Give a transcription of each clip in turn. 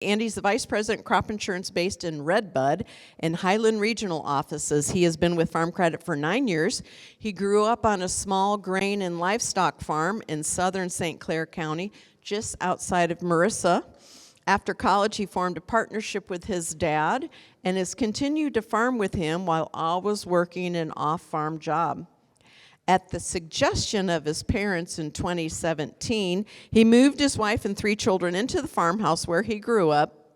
Andy's the Vice President, Crop Insurance based in Redbud and Highland Regional offices. He has been with Farm Credit for 9 years. He grew up on a small grain and livestock farm in southern St. Clair County, just outside of Marissa. After college, he formed a partnership with his dad and has continued to farm with him while always working an off-farm job. At the suggestion of his parents in 2017, he moved his wife and 3 children into the farmhouse where he grew up.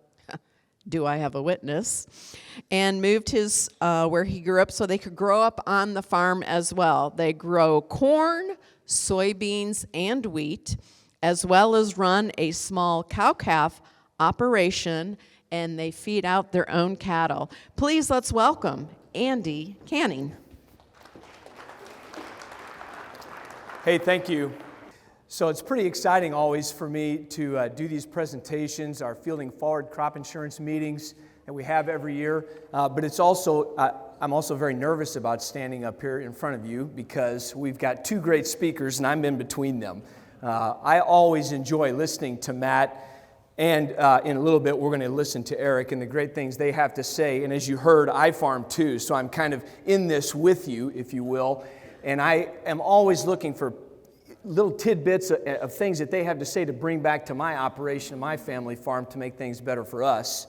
Do I have a witness? And moved his where he grew up so they could grow up on the farm as well. They grow corn, soybeans, and wheat, as well as run a small cow-calf operation, and they feed out their own cattle. Please, let's welcome Andy Canning. Hey, thank you. So it's pretty exciting always for me to do these presentations, our Fielding Forward crop insurance meetings that we have every year. But it's also, I'm also very nervous about standing up here in front of you because we've got 2 great speakers and I'm in between them. I always enjoy listening to Matt, and in a little bit we're going to listen to Eric and the great things they have to say. And as you heard, I farm too, so I'm kind of in this with you, if you will. And I am always looking for little tidbits of things that they have to say to bring back to my operation, my family farm, to make things better for us.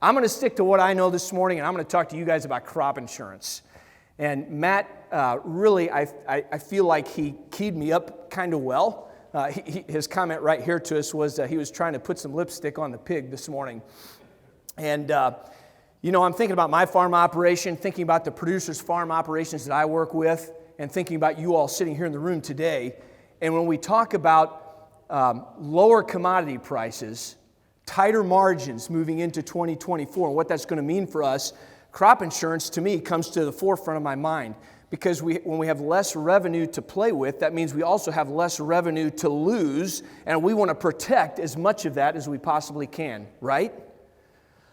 I'm going to stick to what I know this morning, and I'm going to talk to you guys about crop insurance. And Matt, really, I feel like he keyed me up kind of well. His comment right here to us was he was trying to put some lipstick on the pig this morning. And you know, I'm thinking about my farm operation, thinking about the producers' farm operations that I work with, and thinking about you all sitting here in the room today. And when we talk about lower commodity prices, tighter margins moving into 2024, and what that's going to mean for us, crop insurance to me comes to the forefront of my mind. Because when we have less revenue to play with, that means we also have less revenue to lose, and we want to protect as much of that as we possibly can, right?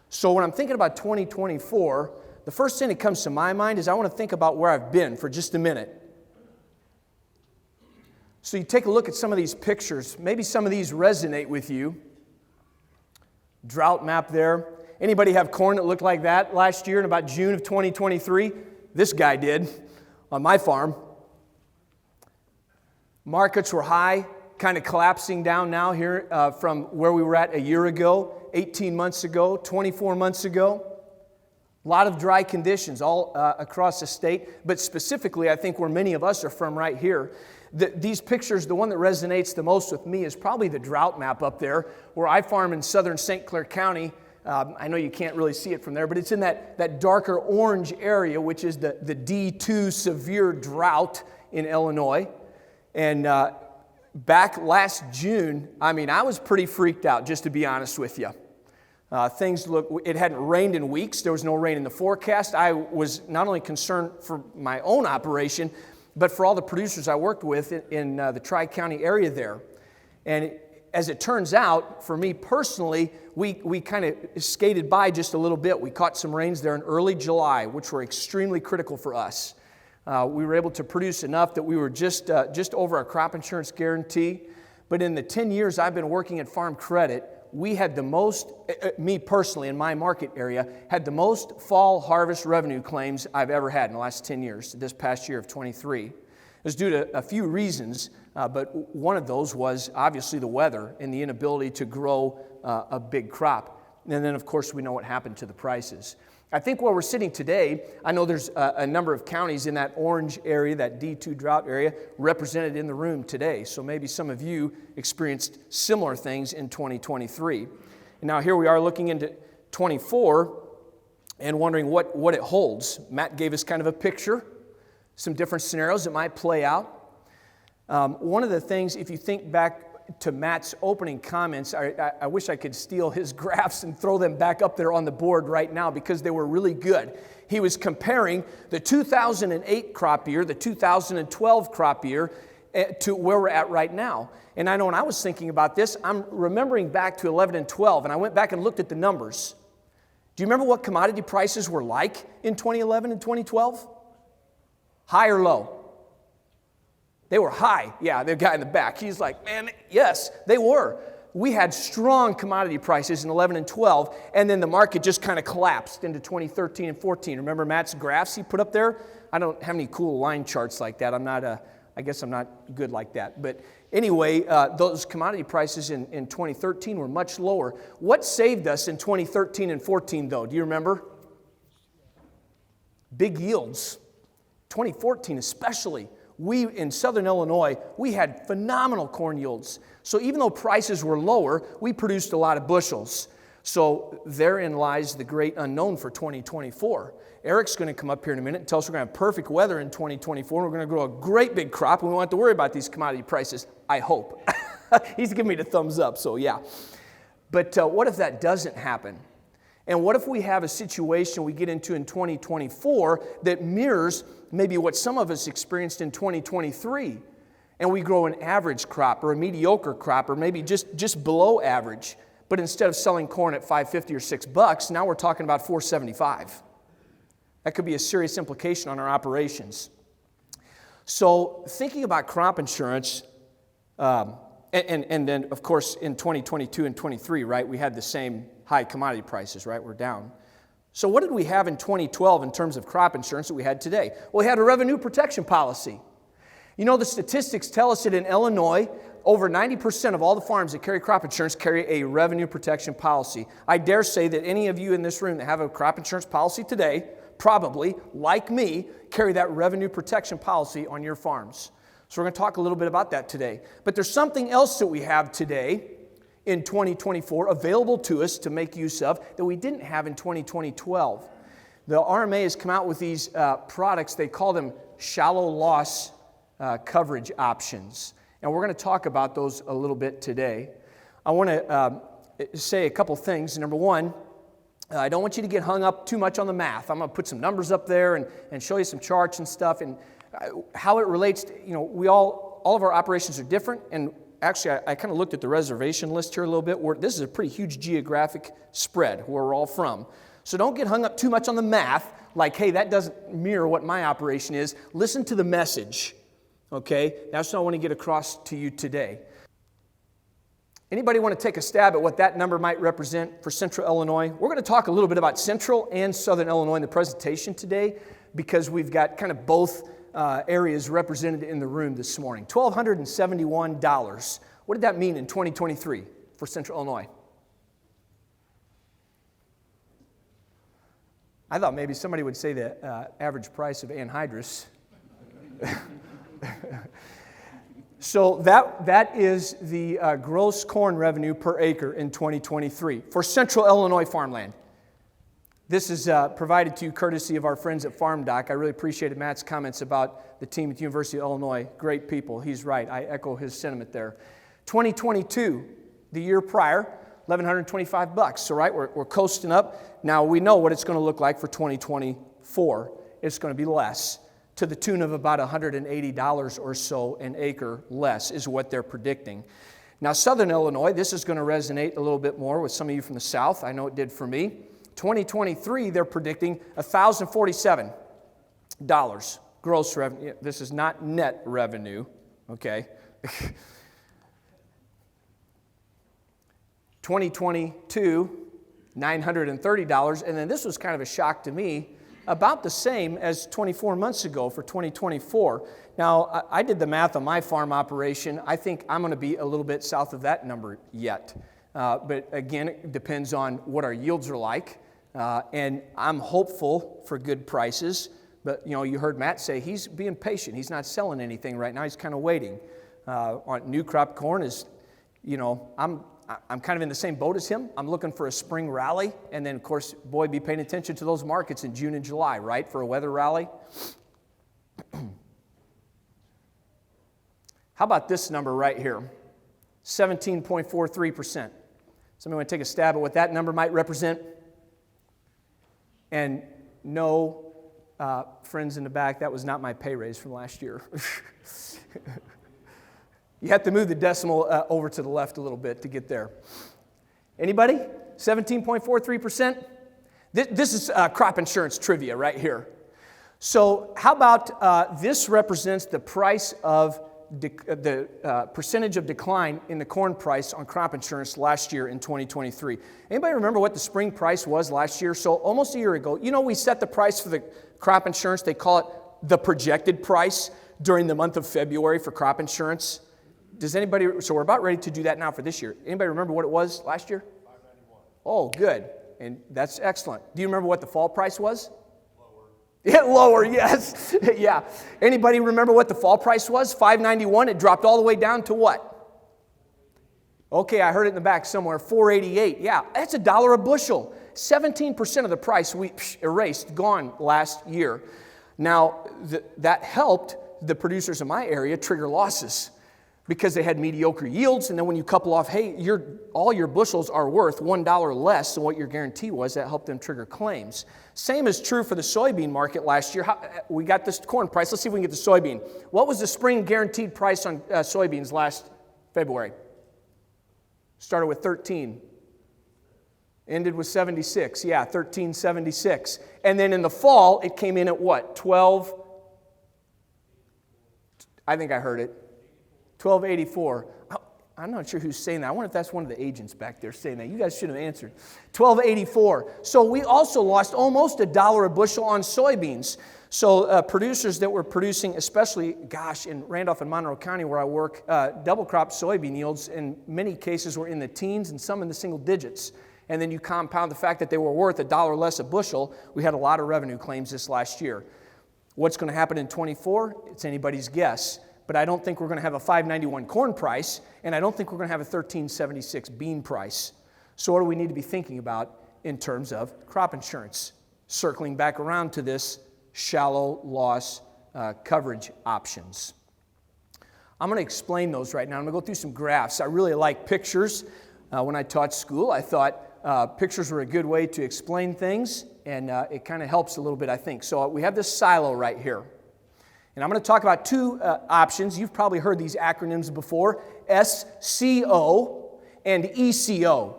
So when I'm thinking about 2024, the first thing that comes to my mind is I want to think about where I've been for just a minute. So you take a look at some of these pictures. Maybe some of these resonate with you. Drought map there. Anybody have corn that looked like that last year in about June of 2023? This guy did on my farm. Markets were high, kind of collapsing down now here from where we were at a year ago, 18 months ago, 24 months ago. A lot of dry conditions all across the state, but specifically I think where many of us are from right here. These pictures, the one that resonates the most with me is probably the drought map up there, where I farm in southern St. Clair County. I know you can't really see it from there, but it's in that darker orange area, which is the D2 severe drought in Illinois. And back last June, I mean, I was pretty freaked out, just to be honest with you. It hadn't rained in weeks. There was no rain in the forecast. I was not only concerned for my own operation, but for all the producers I worked with in the Tri-County area there. And as it turns out, for me personally, we kind of skated by just a little bit. We caught some rains there in early July, which were extremely critical for us. We were able to produce enough that we were just over our crop insurance guarantee. But in the 10 years I've been working at Farm Credit, we had the most, me personally in my market area, had the most fall harvest revenue claims I've ever had in the last 10 years, this past year of 23. It was due to a few reasons, but one of those was obviously the weather and the inability to grow a big crop. And then, of course, we know what happened to the prices. I think where we're sitting today, I know there's a number of counties in that orange area, that D2 drought area, represented in the room today. So maybe some of you experienced similar things in 2023. And now here we are looking into 24 and wondering what it holds. Matt gave us kind of a picture, some different scenarios that might play out. One of the things, if you think back to Matt's opening comments, I wish I could steal his graphs and throw them back up there on the board right now because they were really good. He was comparing the 2008 crop year, the 2012 crop year, to where we're at right now. And I know when I was thinking about this, I'm remembering back to 11 and 12, and I went back and looked at the numbers. Do you remember what commodity prices were like in 2011 and 2012? High or low? They were high. Yeah, the guy in the back, he's like, man, yes, they were. we had strong commodity prices in 11 and 12, and then the market just kind of collapsed into 2013 and 14. Remember Matt's graphs he put up there? I don't have any cool line charts like that. I guess I'm not good like that. But anyway, those commodity prices in 2013 were much lower. What saved us in 2013 and 14, though? Do you remember? Big yields. 2014 especially. We, in Southern Illinois, we had phenomenal corn yields. So even though prices were lower, we produced a lot of bushels. So therein lies the great unknown for 2024. Eric's going to come up here in a minute and tell us we're going to have perfect weather in 2024. And we're going to grow a great big crop, and we won't have to worry about these commodity prices, I hope. He's giving me the thumbs up, so yeah. But what if that doesn't happen? And what if we have a situation we get into in 2024 that mirrors maybe what some of us experienced in 2023, and we grow an average crop or a mediocre crop or maybe just below average, but instead of selling corn at $5.50 or $6, now we're talking about $4.75. That could be a serious implication on our operations. So thinking about crop insurance, and then of course in 2022 and 23, right, we had the same high commodity prices, right? We're down. So what did we have in 2012 in terms of crop insurance that we had today? Well, we had a revenue protection policy. You know, the statistics tell us that in Illinois, over 90% of all the farms that carry crop insurance carry a revenue protection policy. I dare say that any of you in this room that have a crop insurance policy today, probably, like me, carry that revenue protection policy on your farms. So we're going to talk a little bit about that today. But there's something else that we have today in 2024 available to us to make use of that we didn't have in 2012. The RMA has come out with these products. They call them shallow loss coverage options. And we're going to talk about those a little bit today. I want to say a couple things. Number one, I don't want you to get hung up too much on the math. I'm going to put some numbers up there and show you some charts and stuff and how it relates to, you know, all of our operations are different. And actually, I kind of looked at the reservation list here a little bit. This is a pretty huge geographic spread where we're all from. So don't get hung up too much on the math, like, hey, that doesn't mirror what my operation is. Listen to the message, okay? That's what I want to get across to you today. Anybody want to take a stab at what that number might represent for Central Illinois? We're going to talk a little bit about Central and Southern Illinois in the presentation today because we've got kind of both areas represented in the room this morning. $1,271. What did that mean in 2023 for Central Illinois? I thought maybe somebody would say the average price of anhydrous. So that is the gross corn revenue per acre in 2023 for Central Illinois farmland. This is provided to you courtesy of our friends at FarmDoc. I really appreciated Matt's comments about the team at the University of Illinois. Great people. He's right. I echo his sentiment there. 2022, the year prior, $1,125. So right, we're coasting up. Now we know what it's going to look like for 2024. It's going to be less, to the tune of about $180 or so an acre less is what they're predicting. Now Southern Illinois, this is going to resonate a little bit more with some of you from the South. I know it did for me. 2023, they're predicting $1,047 gross revenue. This is not net revenue, okay? 2022, $930, and then this was kind of a shock to me, about the same as 24 months ago for 2024. Now, I did the math on my farm operation. I think I'm going to be a little bit south of that number yet. But again, it depends on what our yields are like. And I'm hopeful for good prices. But, you know, you heard Matt say he's being patient. He's not selling anything right now. He's kind of waiting. On new crop corn is, you know, I'm kind of in the same boat as him. I'm looking for a spring rally. And then, of course, boy, be paying attention to those markets in June and July, right, for a weather rally. How about this number right here? 17.43%. Somebody want to take a stab at what that number might represent? And no, friends in the back, that was not my pay raise from last year. You have to move the decimal over to the left a little bit to get there. Anybody? 17.43%? This is crop insurance trivia right here. So how about this represents the price of the percentage of decline in the corn price on crop insurance last year in 2023. Anybody remember what the spring price was last year? So almost a year ago, we set the price for the crop insurance. They call it the projected price during the month of February for crop insurance. So we're about ready to do that now for this year. Anybody remember what it was last year? $591. Oh, good. And that's excellent. Do you remember what the fall price was? Yeah, lower, yes. Yeah. Anybody remember what the fall price was? $5.91. It dropped all the way down to what? Okay, I heard it in the back somewhere. $4.88. Yeah, that's $1 a bushel. 17% of the price we erased, gone last year. Now, that helped the producers in my area trigger losses because they had mediocre yields, and then when you couple off, hey, all your bushels are worth $1 less than what your guarantee was, that helped them trigger claims. Same is true for the soybean market last year. We got this corn price. Let's see if we can get the soybean. What was the spring guaranteed price on soybeans last February? Started with 13. Ended with 76. Yeah, 13.76. And then in the fall, it came in at what? 12? I think I heard it. 12.84. I'm not sure who's saying that. I wonder if that's one of the agents back there saying that. You guys should have answered. 12.84. So we also lost almost $1 a bushel on soybeans. So producers that were producing, especially, in Randolph and Monroe County where I work, double crop soybean yields in many cases were in the teens and some in the single digits. And then you compound the fact that they were worth $1 less a bushel, we had a lot of revenue claims this last year. What's going to happen in 24? It's anybody's guess. But I don't think we're going to have a $5.91 corn price, and I don't think we're going to have a $13.76 bean price. So what do we need to be thinking about in terms of crop insurance? Circling back around to this shallow loss coverage options. I'm going to explain those right now. I'm going to go through some graphs. I really like pictures. When I taught school, I thought pictures were a good way to explain things, and it kind of helps a little bit, I think. So we have this silo right here. And I'm going to talk about two options. You've probably heard these acronyms before, SCO and ECO.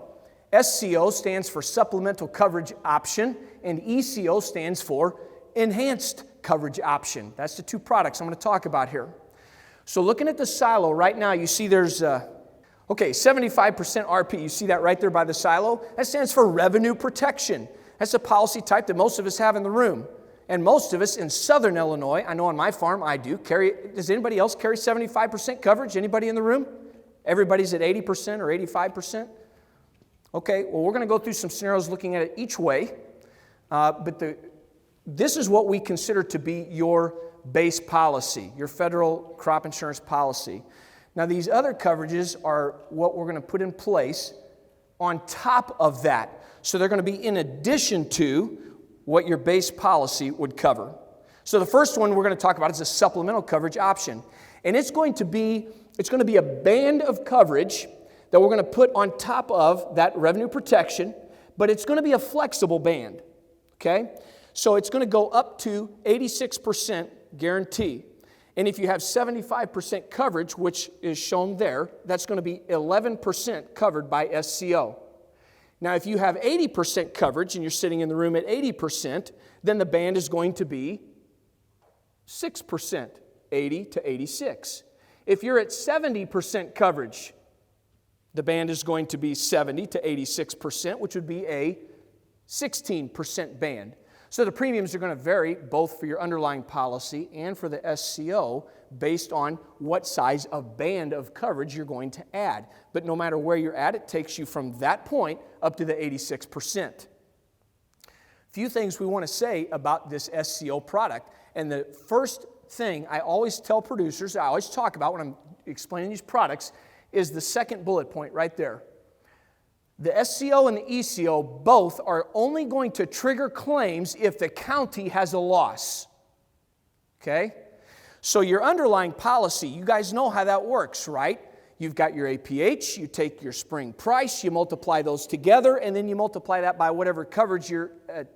SCO stands for Supplemental Coverage Option, and ECO stands for Enhanced Coverage Option. That's the two products I'm going to talk about here. So looking at the silo right now, you see there's 75% RP. You see that right there by the silo? That stands for Revenue Protection. That's a policy type that most of us have in the room. And most of us in southern Illinois, I know on my farm I do, does anybody else carry 75% coverage? Anybody in the room? Everybody's at 80% or 85%? Okay, well, we're going to go through some scenarios looking at it each way. This is what we consider to be your base policy, your federal crop insurance policy. Now, these other coverages are what we're going to put in place on top of that. So they're going to be in addition to what your base policy would cover. So the first one we're going to talk about is a supplemental coverage option. And it's going to be a band of coverage that we're going to put on top of that revenue protection, but it's going to be a flexible band, okay? So it's going to go up to 86% guarantee. And if you have 75% coverage, which is shown there, that's going to be 11% covered by SCO. Now, if you have 80% coverage and you're sitting in the room at 80%, then the band is going to be 6%, 80 to 86. If you're at 70% coverage, the band is going to be 70 to 86%, which would be a 16% band. So the premiums are going to vary both for your underlying policy and for the SCO based on what size of band of coverage you're going to add. But no matter where you're at, it takes you from that point up to the 86%. A few things we want to say about this SCO product. And the first thing I always tell producers, I always talk about when I'm explaining these products, is the second bullet point right there. The SCO and the ECO both are only going to trigger claims if the county has a loss. Okay? So your underlying policy, you guys know how that works, right? You've got your APH, you take your spring price, you multiply those together, and then you multiply that by whatever coverage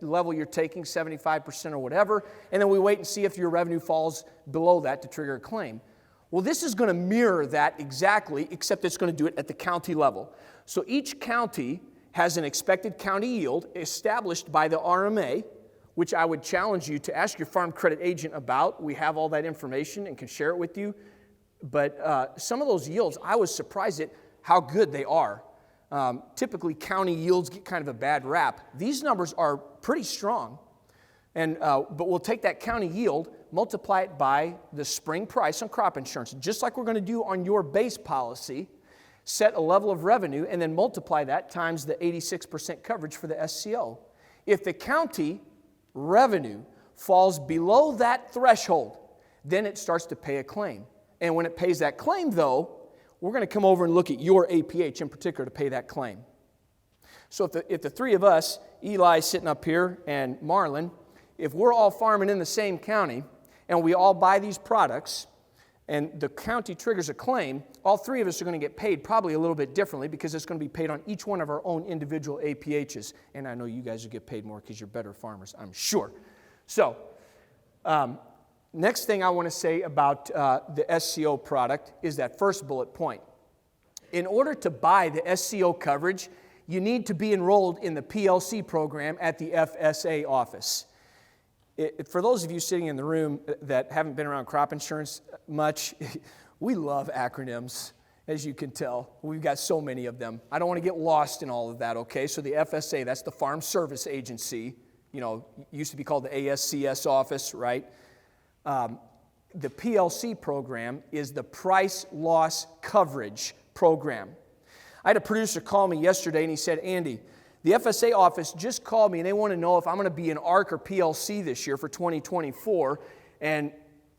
level you're taking, 75% or whatever, and then we wait and see if your revenue falls below that to trigger a claim. Well, this is going to mirror that exactly, except it's going to do it at the county level. So each county has an expected county yield established by the RMA, which I would challenge you to ask your farm credit agent about. We have all that information and can share it with you. But some of those yields, I was surprised at how good they are. Typically, county yields get kind of a bad rap. These numbers are pretty strong. But we'll take that county yield, multiply it by the spring price on crop insurance, just like we're going to do on your base policy, set a level of revenue, and then multiply that times the 86% coverage for the SCO. If the county revenue falls below that threshold, then it starts to pay a claim. And when it pays that claim, though, we're going to come over and look at your APH in particular to pay that claim. So if the three of us, Eli sitting up here and Marlon, if we're all farming in the same county and we all buy these products and the county triggers a claim, all three of us are going to get paid probably a little bit differently because it's going to be paid on each one of our own individual APHs. And I know you guys will get paid more because you're better farmers, I'm sure. So, next thing I want to say about the SCO product is that first bullet point. In order to buy the SCO coverage, you need to be enrolled in the PLC program at the FSA office. For those of you sitting in the room that haven't been around crop insurance much, we love acronyms, as you can tell. We've got so many of them. I don't want to get lost in all of that, okay? So the FSA, that's the Farm Service Agency, used to be called the ASCS office, right? The PLC program is the Price Loss Coverage program. I had a producer call me yesterday and he said, Andy, the FSA office just called me and they want to know if I'm going to be in ARC or PLC this year for 2024, and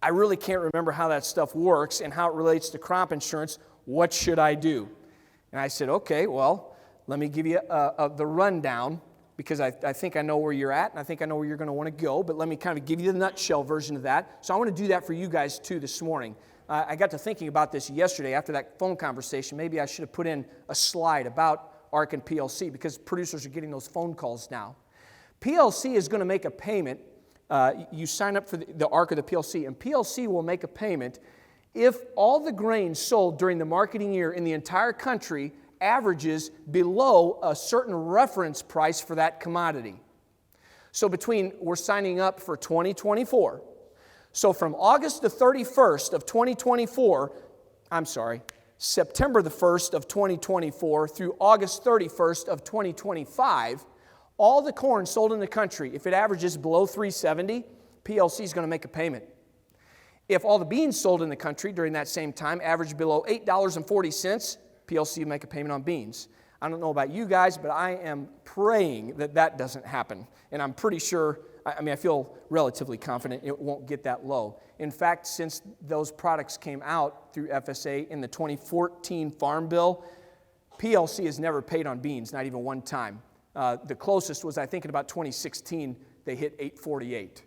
I really can't remember how that stuff works and how it relates to crop insurance. What should I do? And I said, okay, well, let me give you the rundown because I think I know where you're at and I think I know where you're going to want to go, but let me kind of give you the nutshell version of that. So I want to do that for you guys too this morning. I got to thinking about this yesterday after that phone conversation. Maybe I should have put in a slide about ARC and PLC because producers are getting those phone calls now. PLC is going to make a payment. You sign up for the ARC or the PLC, and PLC will make a payment if all the grain sold during the marketing year in the entire country averages below a certain reference price for that commodity. So we're signing up for 2024. So from August the 31st of 2024, September the 1st of 2024 through August 31st of 2025, all the corn sold in the country, if it averages below 370, PLC is going to make a payment. If all the beans sold in the country during that same time average below $8.40, PLC will make a payment on beans. I don't know about you guys, but I am praying that doesn't happen. And I'm pretty sure, I feel relatively confident it won't get that low. In fact, since those products came out through FSA in the 2014 Farm Bill, PLC has never paid on beans, not even one time. The closest was, I think, in about 2016, they hit $8.48.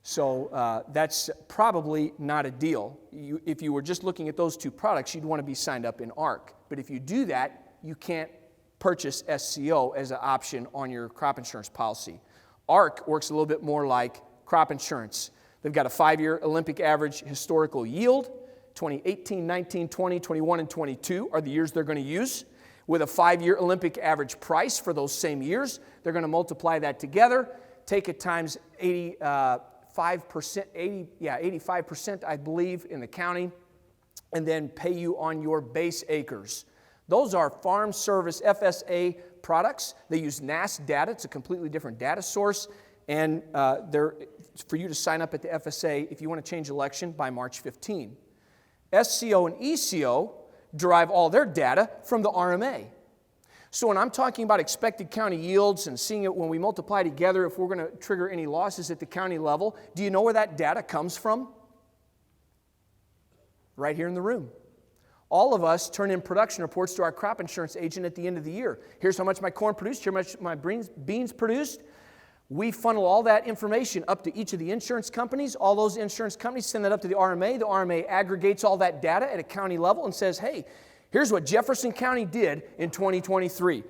So that's probably not a deal. If you were just looking at those two products, you'd want to be signed up in ARC. But if you do that, you can't purchase SCO as an option on your crop insurance policy. ARC works a little bit more like crop insurance. They've got a 5-year Olympic average historical yield. 2018, 19, 20, 21, and 22 are the years they're going to use. With a 5-year Olympic average price for those same years, they're going to multiply that together, take it times 85%, I believe, in the county, and then pay you on your base acres. Those are Farm Service FSA products. They use NASS data. It's a completely different data source. And they're for you to sign up at the FSA if you want to change election by March 15. SCO and ECO derive all their data from the RMA. So when I'm talking about expected county yields and seeing it when we multiply together if we're going to trigger any losses at the county level, do you know where that data comes from? Right here in the room. All of us turn in production reports to our crop insurance agent at the end of the year. Here's how much my corn produced, here's how much my beans produced. We funnel all that information up to each of the insurance companies. All those insurance companies send that up to the RMA. The RMA aggregates all that data at a county level and says, hey, here's what Jefferson County did in 2023,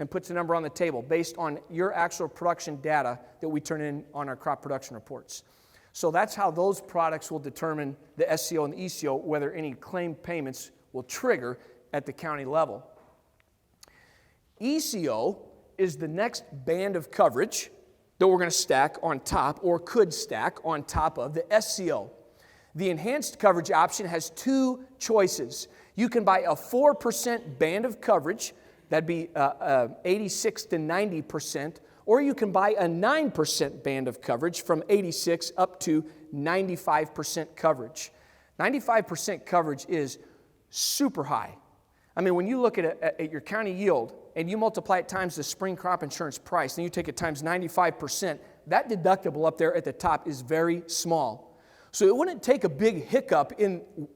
and puts a number on the table based on your actual production data that we turn in on our crop production reports. So that's how those products will determine the SCO and the ECO, whether any claim payments will trigger at the county level. ECO is the next band of coverage that we're going to stack on top, or could stack on top of the SCO. The enhanced coverage option has two choices. You can buy a 4% band of coverage, that'd be 86 to 90%, or you can buy a 9% band of coverage from 86 up to 95% coverage. 95% coverage is super high. I mean, when you look at your county yield and you multiply it times the spring crop insurance price, and you take it times 95%, that deductible up there at the top is very small. So it wouldn't take a big hiccup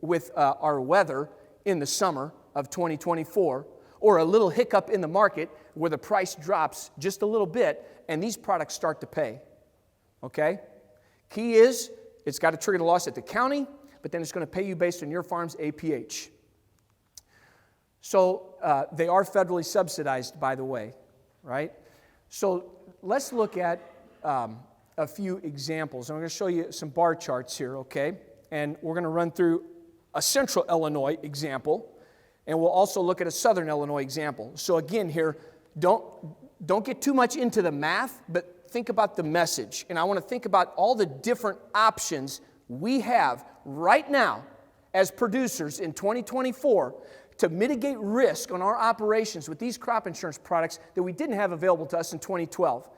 with our weather in the summer of 2024, or a little hiccup in the market where the price drops just a little bit and these products start to pay. Okay? Key is it's got to trigger the loss at the county, but then it's going to pay you based on your farm's APH. So they are federally subsidized, by the way, right? So let's look at a few examples. I'm going to show you some bar charts here, okay? And we're going to run through a central Illinois example, and we'll also look at a southern Illinois example. So again here, don't get too much into the math, but think about the message. And I want to think about all the different options we have right now as producers in 2024 to mitigate risk on our operations with these crop insurance products that we didn't have available to us in 2012.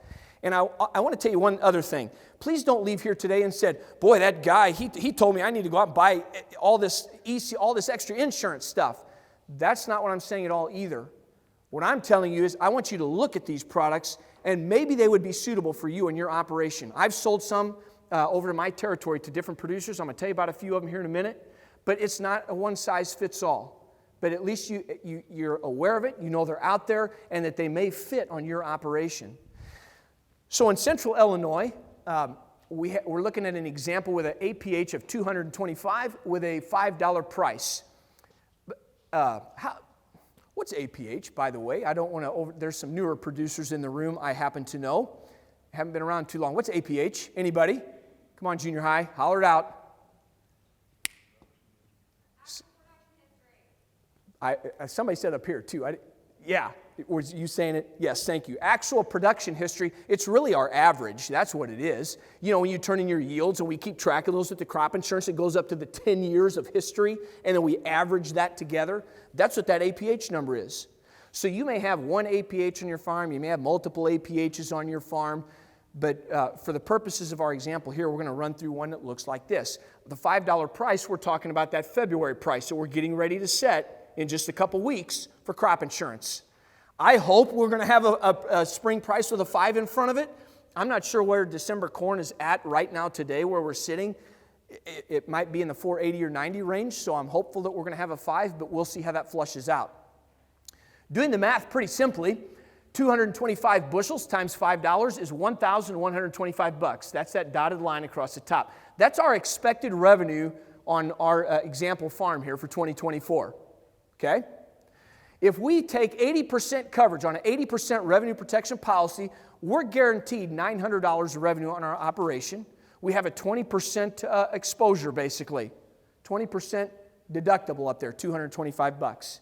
And I want to tell you one other thing. Please don't leave here today and said, boy, that guy, he told me I need to go out and buy all this extra insurance stuff. That's not what I'm saying at all either. What I'm telling you is I want you to look at these products and maybe they would be suitable for you and your operation. I've sold some over to my territory to different producers. I'm going to tell you about a few of them here in a minute. But it's not a one-size-fits-all. But at least you're aware of it, you know they're out there, and that they may fit on your operation. So in central Illinois, we're looking at an example with an APH of 225 with a $5 price. What's APH, by the way? I don't want to there's some newer producers in the room I happen to know. Haven't been around too long. What's APH? Anybody? Come on, junior high, holler it out. Somebody said up here too. Yeah, was you saying it? Yes, thank you. Actual production history, it's really our average. That's what it is. You know, when you turn in your yields and we keep track of those with the crop insurance, it goes up to the 10 years of history, and then we average that together. That's what that APH number is. So you may have one APH on your farm, you may have multiple APHs on your farm, but for the purposes of our example here, we're going to run through one that looks like this. The $5 price, we're talking about that February price that we're getting ready to set in just a couple weeks for crop insurance. I hope we're going to have a spring price with a 5 in front of it. I'm not sure where December corn is at right now today where we're sitting. It might be in the 480 or 90 range, so I'm hopeful that we're going to have a 5, but we'll see how that flushes out. Doing the math pretty simply, 225 bushels times $5 is $1,125. That's that dotted line across the top. That's our expected revenue on our example farm here for 2024. Okay? If we take 80% coverage on an 80% revenue protection policy, we're guaranteed $900 of revenue on our operation. We have a 20% exposure, basically. 20% deductible up there, $225.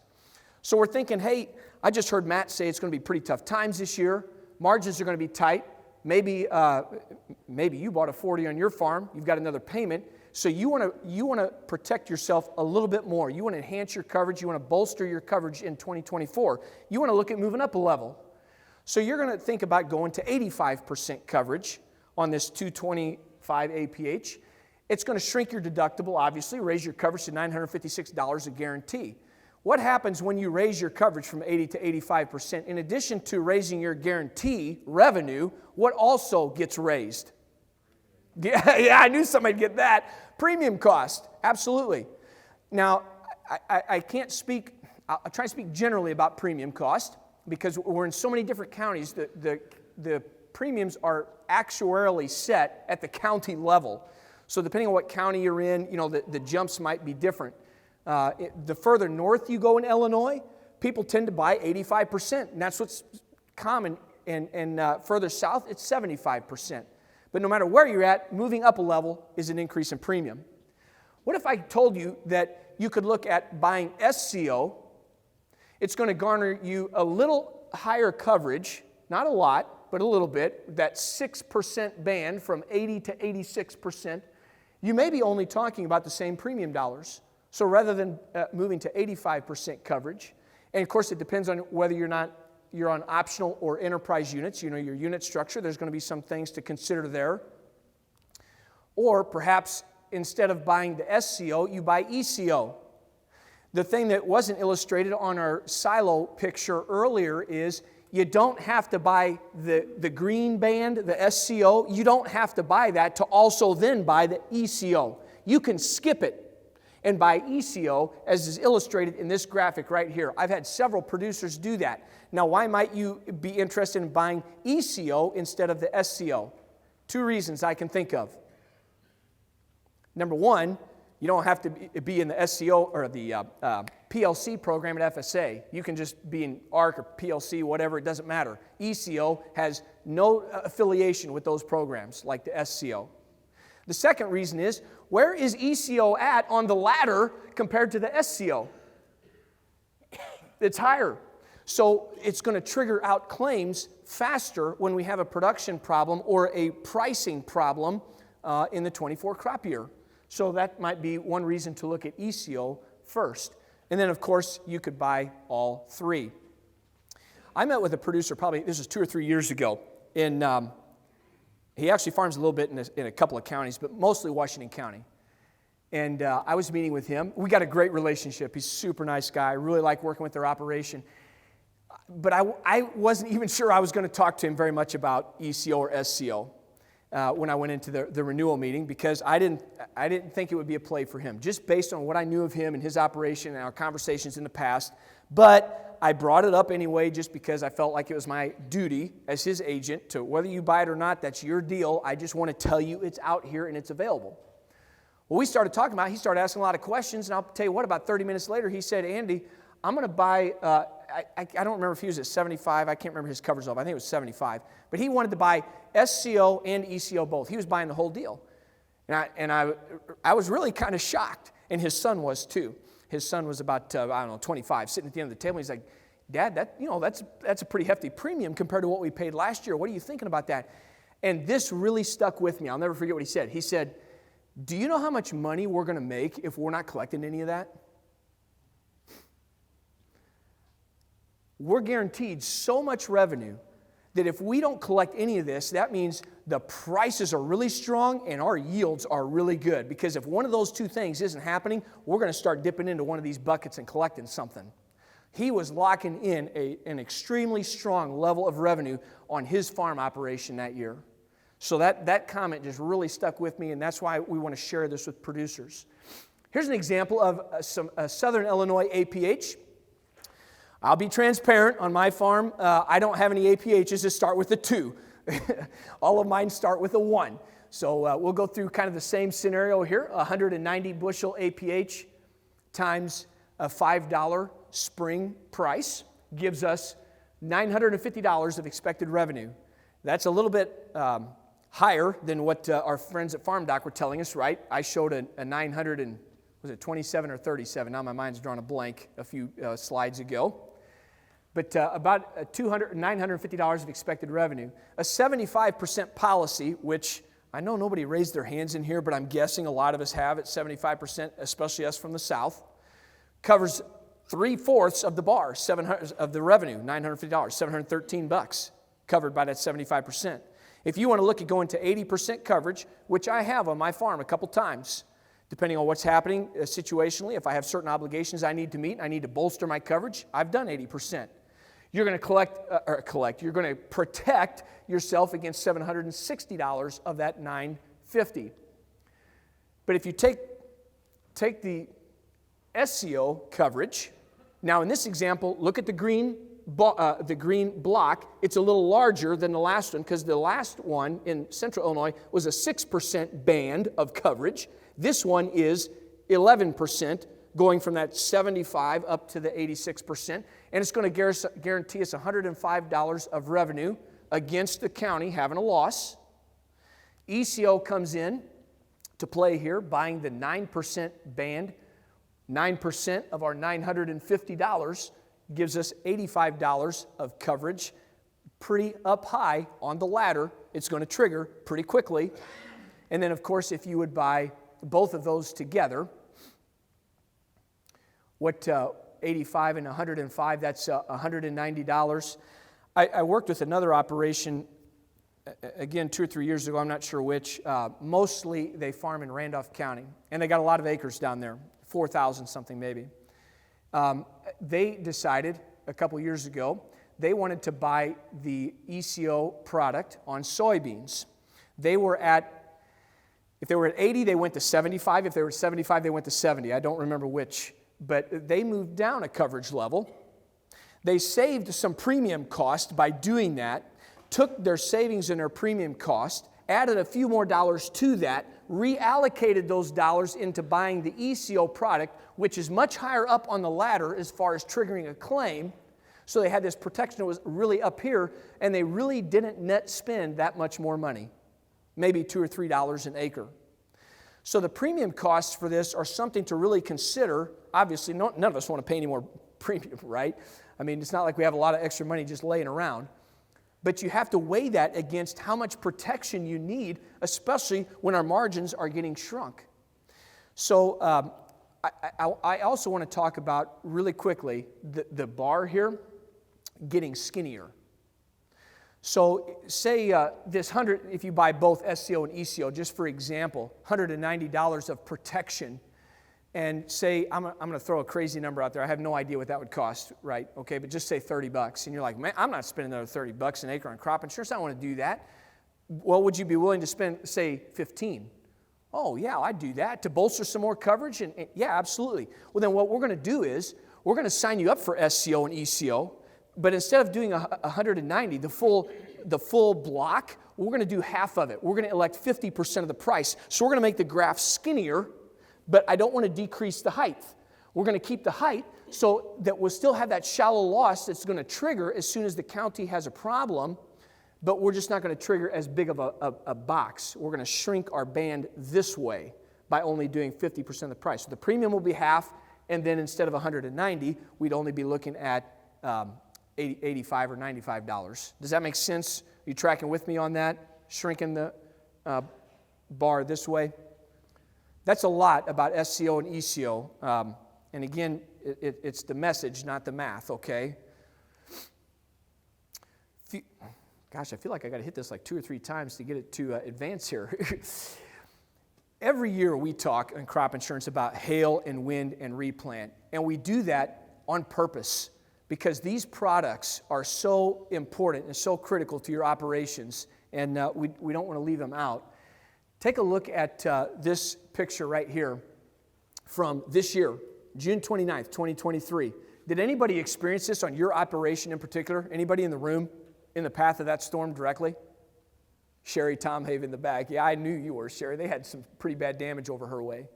So we're thinking, hey, I just heard Matt say it's going to be pretty tough times this year. Margins are going to be tight. Maybe you bought a 40 on your farm. You've got another payment. So you want to protect yourself a little bit more. You want to enhance your coverage. You want to bolster your coverage in 2024. You want to look at moving up a level. So you're going to think about going to 85% coverage on this 225 APH. It's going to shrink your deductible, obviously, raise your coverage to $956 a guarantee. What happens when you raise your coverage from 80 to 85%? In addition to raising your guarantee revenue, what also gets raised? Yeah, I knew somebody'd get that. Premium cost, absolutely. Now, I can't speak, I'll try to speak generally about premium cost because we're in so many different counties. The premiums are actuarially set at the county level. So depending on what county you're in, you know, the jumps might be different. The further north you go in Illinois, people tend to buy 85%, and that's what's common. And further south, it's 75%. But no matter where you're at, moving up a level is an increase in premium. What if I told you that you could look at buying SCO? It's going to garner you a little higher coverage, not a lot, but a little bit, that 6% band from 80 to 86%. you may be only talking about the same premium dollars. So rather than moving to 85% coverage, and of course it depends on whether you're on optional or enterprise units, your unit structure, there's going to be some things to consider there. Or perhaps instead of buying the SCO, you buy ECO. The thing that wasn't illustrated on our silo picture earlier is you don't have to buy the green band, the SCO. You don't have to buy that to also then buy the ECO. You can skip it and buy ECO, as is illustrated in this graphic right here. I've had several producers do that. Now, why might you be interested in buying ECO instead of the SCO? 2 reasons I can think of. Number one, you don't have to be in the SCO or the PLC program at FSA. You can just be in ARC or PLC, whatever, it doesn't matter. ECO has no affiliation with those programs like the SCO. The second reason is, where is ECO at on the ladder compared to the SCO? It's higher. So it's going to trigger out claims faster when we have a production problem or a pricing problem in the 24 crop year. So that might be one reason to look at ECO first. And then, of course, you could buy all 3. I met with a producer this was 2 or 3 years ago. He actually farms a little bit in a couple of counties, but mostly Washington County. And I was meeting with him. We got a great relationship. He's a super nice guy. I really like working with their operation. But I wasn't even sure I was going to talk to him very much about ECO or SCO. When I went into the renewal meeting, because I didn't think it would be a play for him, just based on what I knew of him and his operation and our conversations in the past. But I brought it up anyway just because I felt like it was my duty as his agent to, whether you buy it or not, that's your deal. I just want to tell you it's out here and it's available. Well, we started talking about it. He started asking a lot of questions, and I'll tell you what, about 30 minutes later, he said, Andy, I'm going to buy, I don't remember if he was at 75, I can't remember his coverage level, I think it was 75, but he wanted to buy SCO and ECO both. He was buying the whole deal. And I was really kind of shocked, and his son was too. His son was about, 25, sitting at the end of the table. He's like, Dad, that's a pretty hefty premium compared to what we paid last year. What are you thinking about that? And this really stuck with me. I'll never forget what he said. He said, do you know how much money we're going to make if we're not collecting any of that? We're guaranteed so much revenue that if we don't collect any of this, that means the prices are really strong and our yields are really good. Because if one of those 2 things isn't happening, we're going to start dipping into one of these buckets and collecting something. He was locking in an extremely strong level of revenue on his farm operation that year. So that comment just really stuck with me, and that's why we want to share this with producers. Here's an example of some Southern Illinois APH. I'll be transparent. On my farm, I don't have any APHs that start with a 2. All of mine start with a 1. So we'll go through kind of the same scenario here. 190 bushel APH times a $5 spring price gives us $950 of expected revenue. That's a little bit higher than what our friends at Farm Doc were telling us, right? I showed a 900 and, was it 27 or 37? Now my mind's drawn a blank a few slides ago. But about $950 of expected revenue. A 75% policy, which I know nobody raised their hands in here, but I'm guessing a lot of us have at 75%, especially us from the South, covers 3/4 of the bar, 700 of the revenue, $950, $713 covered by that 75%. If you want to look at going to 80% coverage, which I have on my farm a couple times, depending on what's happening situationally, if I have certain obligations I need to meet, I need to bolster my coverage, I've done 80%. You're going to you're going to protect yourself against $760 of that $950. But if you take the SCO coverage, now in this example, look at the green block. It's a little larger than the last one because the last one in Central Illinois was a 6% band of coverage. This one is 11%, going from that 75 up to the 86%. And it's going to guarantee us $105 of revenue against the county having a loss. ECO comes in to play here, buying the 9% band. 9% of our $950 gives us $85 of coverage. Pretty up high on the ladder. It's going to trigger pretty quickly. And then, of course, if you would buy both of those together, what 85 and 105, that's $190. I worked with another operation, again, 2 or 3 years ago, I'm not sure which. Mostly they farm in Randolph County, and they got a lot of acres down there, 4,000 something maybe. They decided a couple years ago they wanted to buy the ECO product on soybeans. If they were at 80, they went to 75. If they were at 75, they went to 70. I don't remember which. But they moved down a coverage level. They saved some premium cost by doing that, took their savings and their premium cost, added a few more dollars to that, reallocated those dollars into buying the ECO product, which is much higher up on the ladder as far as triggering a claim. So they had this protection that was really up here, and they really didn't net spend that much more money, maybe $2 or $3 an acre. So the premium costs for this are something to really consider. Obviously, none of us want to pay any more premium, right? I mean, it's not like we have a lot of extra money just laying around. But you have to weigh that against how much protection you need, especially when our margins are getting shrunk. So I also want to talk about, really quickly, the bar here getting skinnier. So say this 100, if you buy both SCO and ECO, just for example, $190 of protection, and say, I'm going to throw a crazy number out there. I have no idea what that would cost, right? Okay, but just say $30. And you're like, man, I'm not spending another $30 an acre on crop insurance. I don't want to do that. Well, would you be willing to spend, say, 15? Oh, yeah, I'd do that to bolster some more coverage. And yeah, absolutely. Well, then what we're going to do is we're going to sign you up for SCO and ECO, but instead of doing 190, the full block, we're going to do half of it. We're going to elect 50% of the price. So we're going to make the graph skinnier, but I don't want to decrease the height. We're going to keep the height so that we'll still have that shallow loss that's going to trigger as soon as the county has a problem, but we're just not going to trigger as big of a box. We're going to shrink our band this way by only doing 50% of the price. So the premium will be half, and then instead of 190, we'd only be looking at $85 or $95. Does that make sense? Are you tracking with me on that? Shrinking the bar this way? That's a lot about SCO and ECO. And again, it's the message, not the math, okay? Gosh, I feel like I got to hit this like 2 or 3 times to get it to advance here. Every year we talk in crop insurance about hail and wind and replant. And we do that on purpose because these products are so important and so critical to your operations, and we don't want to leave them out. Take a look at this picture right here from this year, June 29th, 2023. Did anybody experience this on your operation in particular? Anybody in the room in the path of that storm directly? Sherry Tomhave in the back. Yeah, I knew you were, Sherry. They had some pretty bad damage over her way.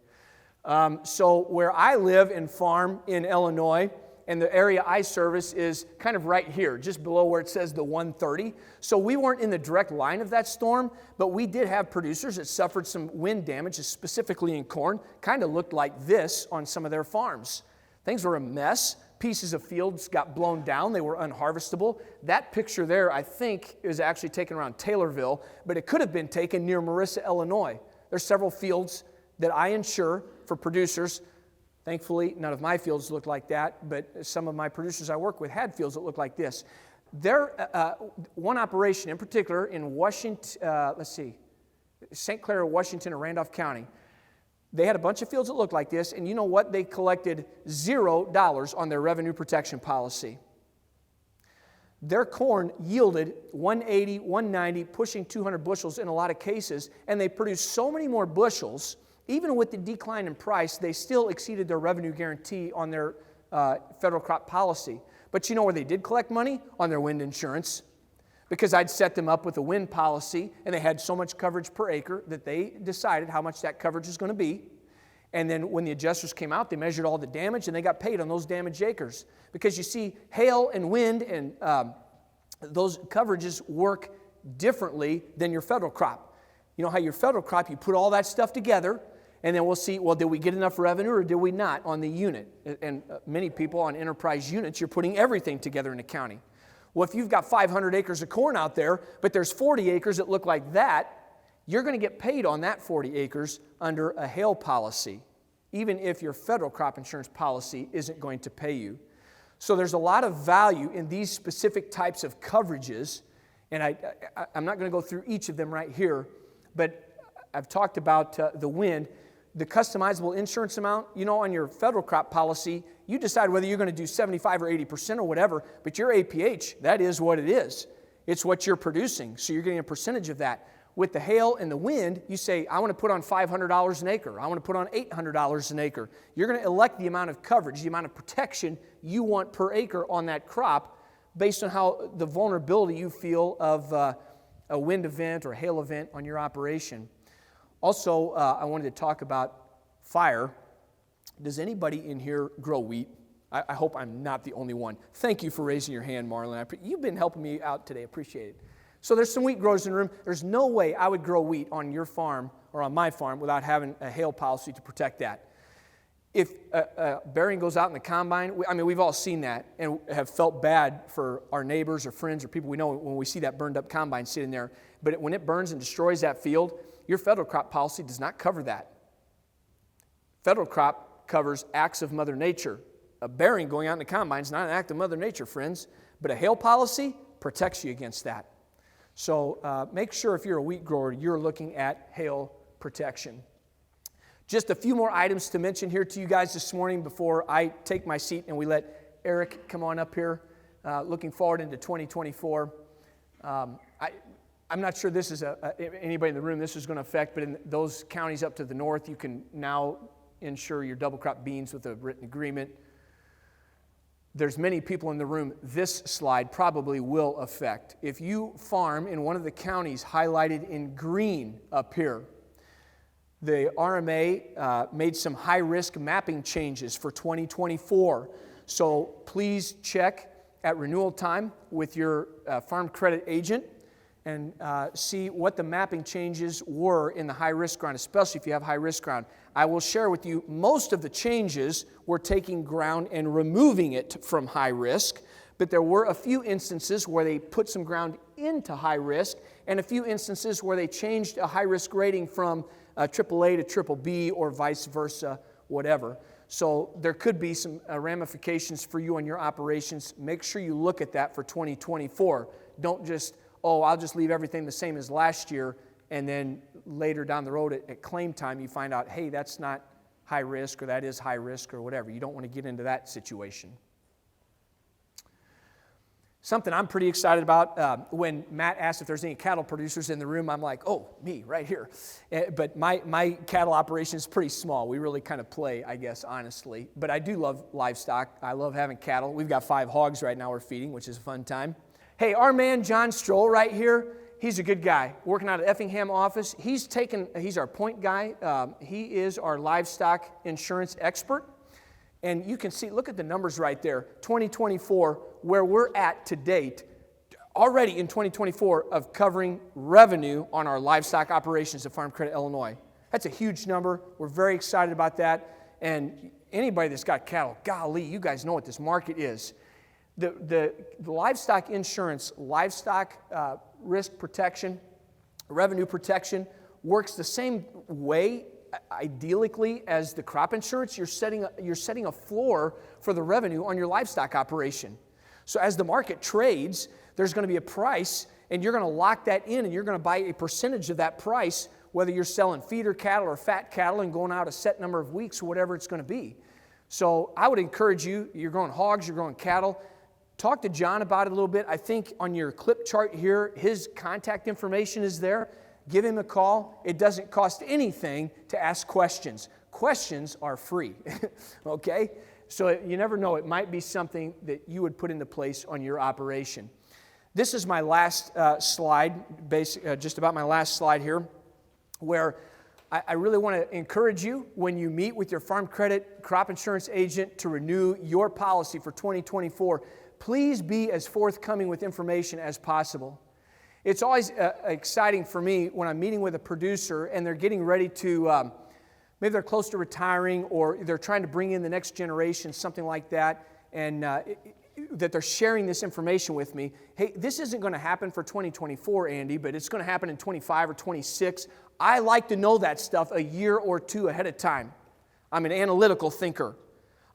So where I live and farm in Illinois, and the area I service is kind of right here, just below where it says the 130. So we weren't in the direct line of that storm, but we did have producers that suffered some wind damage, specifically in corn. Kind of looked like this on some of their farms. Things were a mess. Pieces of fields got blown down. They were unharvestable. That picture there, I think, is actually taken around Taylorville, but it could have been taken near Marissa, Illinois. There's several fields that I insure for producers. Thankfully, none of my fields looked like that, but some of my producers I work with had fields that looked like this. One operation in particular in Washington, St. Clair, Washington, or Randolph County, they had a bunch of fields that looked like this, and you know what? They collected $0 on their revenue protection policy. Their corn yielded 180, 190, pushing 200 bushels in a lot of cases, and they produced so many more bushels. Even with the decline in price, they still exceeded their revenue guarantee on their federal crop policy. But you know where they did collect money? On their wind insurance. Because I'd set them up with a wind policy, and they had so much coverage per acre that they decided how much that coverage is going to be. And then when the adjusters came out, they measured all the damage, and they got paid on those damaged acres. Because you see, hail and wind and those coverages work differently than your federal crop. You know how your federal crop, you put all that stuff together, and then we'll see, well, did we get enough revenue or did we not on the unit? And many people on enterprise units, you're putting everything together in a county. Well, if you've got 500 acres of corn out there, but there's 40 acres that look like that, you're going to get paid on that 40 acres under a hail policy, even if your federal crop insurance policy isn't going to pay you. So there's a lot of value in these specific types of coverages, and I'm not going to go through each of them right here, but I've talked about the wind. The customizable insurance amount, on your federal crop policy, you decide whether you're going to do 75 or 80% or whatever, but your APH, that is what it is. It's what you're producing, so you're getting a percentage of that. With the hail and the wind, you say, I want to put on $500 an acre. I want to put on $800 an acre. You're going to elect the amount of coverage, the amount of protection you want per acre on that crop based on how the vulnerability you feel of a wind event or hail event on your operation. Also, I wanted to talk about fire. Does anybody in here grow wheat? I hope I'm not the only one. Thank you for raising your hand, Marlon. You've been helping me out today. Appreciate it. So there's some wheat growers in the room. There's no way I would grow wheat on your farm or on my farm without having a hail policy to protect that. If a bearing goes out in the combine, we've all seen that and have felt bad for our neighbors or friends or people we know when we see that burned up combine sitting there. But when it burns and destroys that field, your federal crop policy does not cover that. Federal crop covers acts of Mother Nature. A bearing going out in the combine is not an act of Mother Nature, friends, but a hail policy protects you against that. So make sure if you're a wheat grower, you're looking at hail protection. Just a few more items to mention here to you guys this morning before I take my seat and we let Eric come on up here. Looking forward into 2024. I'm not sure this is anybody in the room this is going to affect, but in those counties up to the north, you can now insure your double crop beans with a written agreement. There's many people in the room this slide probably will affect. If you farm in one of the counties highlighted in green up here, the RMA made some high-risk mapping changes for 2024. So please check at renewal time with your farm credit agent and see what the mapping changes were in the high-risk ground, especially if you have high-risk ground. I will share with you most of the changes were taking ground and removing it from high risk, but there were a few instances where they put some ground into high risk and a few instances where they changed a high-risk rating from AAA to triple B or vice versa, whatever. So there could be some ramifications for you on your operations. Make sure you look at that for 2024. Don't just, I'll just leave everything the same as last year, and then later down the road at claim time, you find out, hey, that's not high risk, or that is high risk, or whatever. You don't want to get into that situation. Something I'm pretty excited about, when Matt asked if there's any cattle producers in the room, I'm like, oh, me, right here. But my cattle operation is pretty small. We really kind of play, I guess, honestly. But I do love livestock. I love having cattle. We've got 5 hogs right now we're feeding, which is a fun time. Hey, our man John Stroll right here, he's a good guy, working out of Effingham office. He's our point guy. He is our livestock insurance expert. And you can see, look at the numbers right there, 2024, where we're at to date, already in 2024 of covering revenue on our livestock operations at Farm Credit Illinois. That's a huge number. We're very excited about that. And anybody that's got cattle, golly, you guys know what this market is. The livestock insurance, livestock risk protection, revenue protection works the same way, ideally, as the crop insurance. You're setting a floor for the revenue on your livestock operation. So as the market trades, there's going to be a price, and you're going to lock that in, and you're going to buy a percentage of that price, whether you're selling feeder cattle or fat cattle and going out a set number of weeks or whatever it's going to be. So I would encourage you, you're growing hogs, you're growing cattle, talk to John about it a little bit. I think on your clip chart here, his contact information is there. Give him a call. It doesn't cost anything to ask questions. Questions are free, okay? So you never know. It might be something that you would put into place on your operation. This is my last slide, just about my last slide here, where I really want to encourage you when you meet with your Farm Credit crop insurance agent to renew your policy for 2024, please be as forthcoming with information as possible. It's always exciting for me when I'm meeting with a producer and they're getting ready to, maybe they're close to retiring or they're trying to bring in the next generation, something like that. And that they're sharing this information with me. Hey, this isn't going to happen for 2024, Andy, but it's going to happen in 25 or 26. I like to know that stuff a year or two ahead of time. I'm an analytical thinker.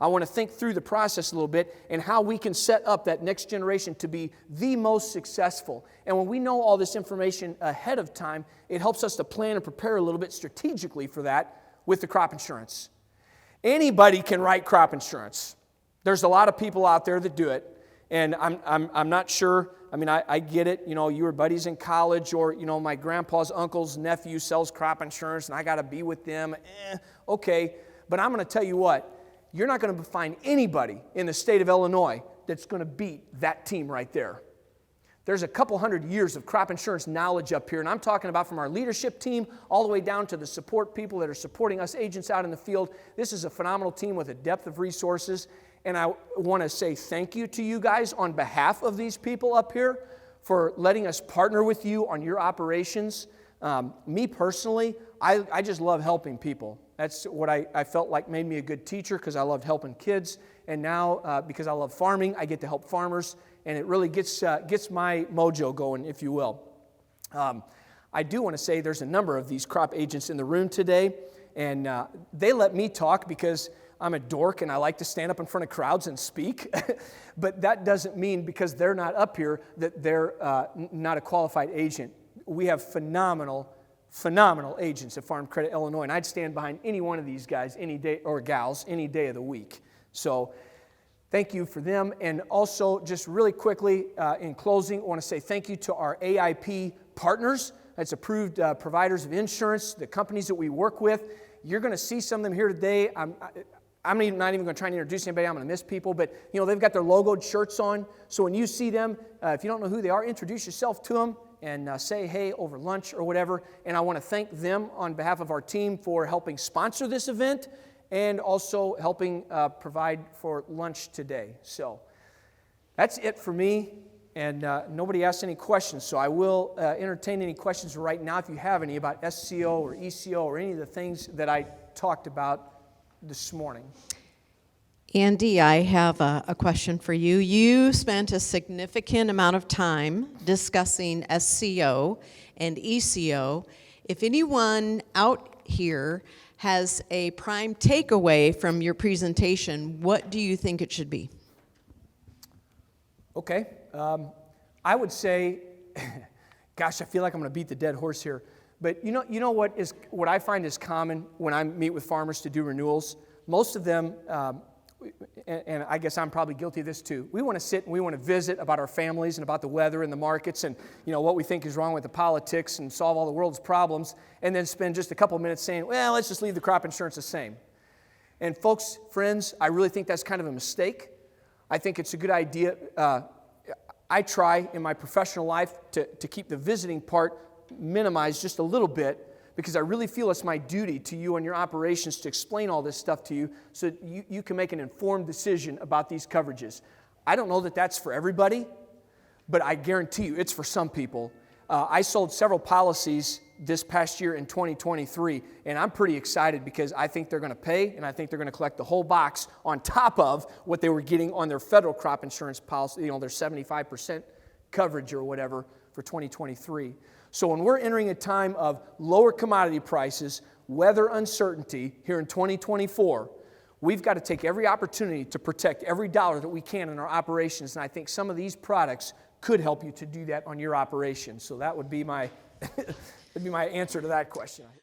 I want to think through the process a little bit and how we can set up that next generation to be the most successful. And when we know all this information ahead of time, it helps us to plan and prepare a little bit strategically for that with the crop insurance. Anybody can write crop insurance. There's a lot of people out there that do it, and I'm not sure. I mean, I get it. You know, you were buddies in college, or, you know, my grandpa's uncle's nephew sells crop insurance, and I got to be with them. Okay, but I'm going to tell you what. You're not going to find anybody in the state of Illinois that's going to beat that team right there. There's a couple hundred years of crop insurance knowledge up here, and I'm talking about from our leadership team all the way down to the support people that are supporting us agents out in the field. This is a phenomenal team with a depth of resources, and I want to say thank you to you guys on behalf of these people up here for letting us partner with you on your operations. Me personally, I just love helping people. That's what I felt like made me a good teacher, because I loved helping kids. And now, because I love farming, I get to help farmers. And it really gets my mojo going, if you will. I do want to say there's a number of these crop agents in the room today. And they let me talk because I'm a dork and I like to stand up in front of crowds and speak. But that doesn't mean because they're not up here that they're not a qualified agent. We have phenomenal agents at Farm Credit Illinois, and I'd stand behind any one of these guys any day, or gals, any day of the week. So thank you for them. And also, just really quickly, in closing, I want to say thank you to our AIP partners. That's approved providers of insurance, the companies that we work with. You're going to see some of them here today. I'm not even going to try and introduce anybody. I'm going to miss people. But, you know, they've got their logoed shirts on. So when you see them, if you don't know who they are, introduce yourself to them and say hey over lunch or whatever. And I want to thank them on behalf of our team for helping sponsor this event and also helping provide for lunch today. So that's it for me. And nobody asked any questions, so I will entertain any questions right now if you have any about SCO or ECO or any of the things that I talked about this morning. Andy, I have a question for you. You spent a significant amount of time discussing SCO and ECO. If anyone out here has a prime takeaway from your presentation, what do you think it should be? Okay. I would say, gosh, I feel like I'm going to beat the dead horse here. But you know what I find is common when I meet with farmers to do renewals? Most of them, and I guess I'm probably guilty of this too, we want to sit and we want to visit about our families and about the weather and the markets and, you know, what we think is wrong with the politics and solve all the world's problems, and then spend just a couple minutes saying, well, let's just leave the crop insurance the same. And folks, friends, I really think that's kind of a mistake. I think it's a good idea. I try in my professional life to keep the visiting part minimized just a little bit, because I really feel it's my duty to you and your operations to explain all this stuff to you so that you can make an informed decision about these coverages. I don't know that that's for everybody, but I guarantee you it's for some people. I sold several policies this past year in 2023, and I'm pretty excited because I think they're going to pay, and I think they're going to collect the whole box on top of what they were getting on their federal crop insurance policy, you know, their 75% coverage or whatever for 2023. So when we're entering a time of lower commodity prices, weather uncertainty here in 2024, we've got to take every opportunity to protect every dollar that we can in our operations, and I think some of these products could help you to do that on your operation. So that would be my answer to that question.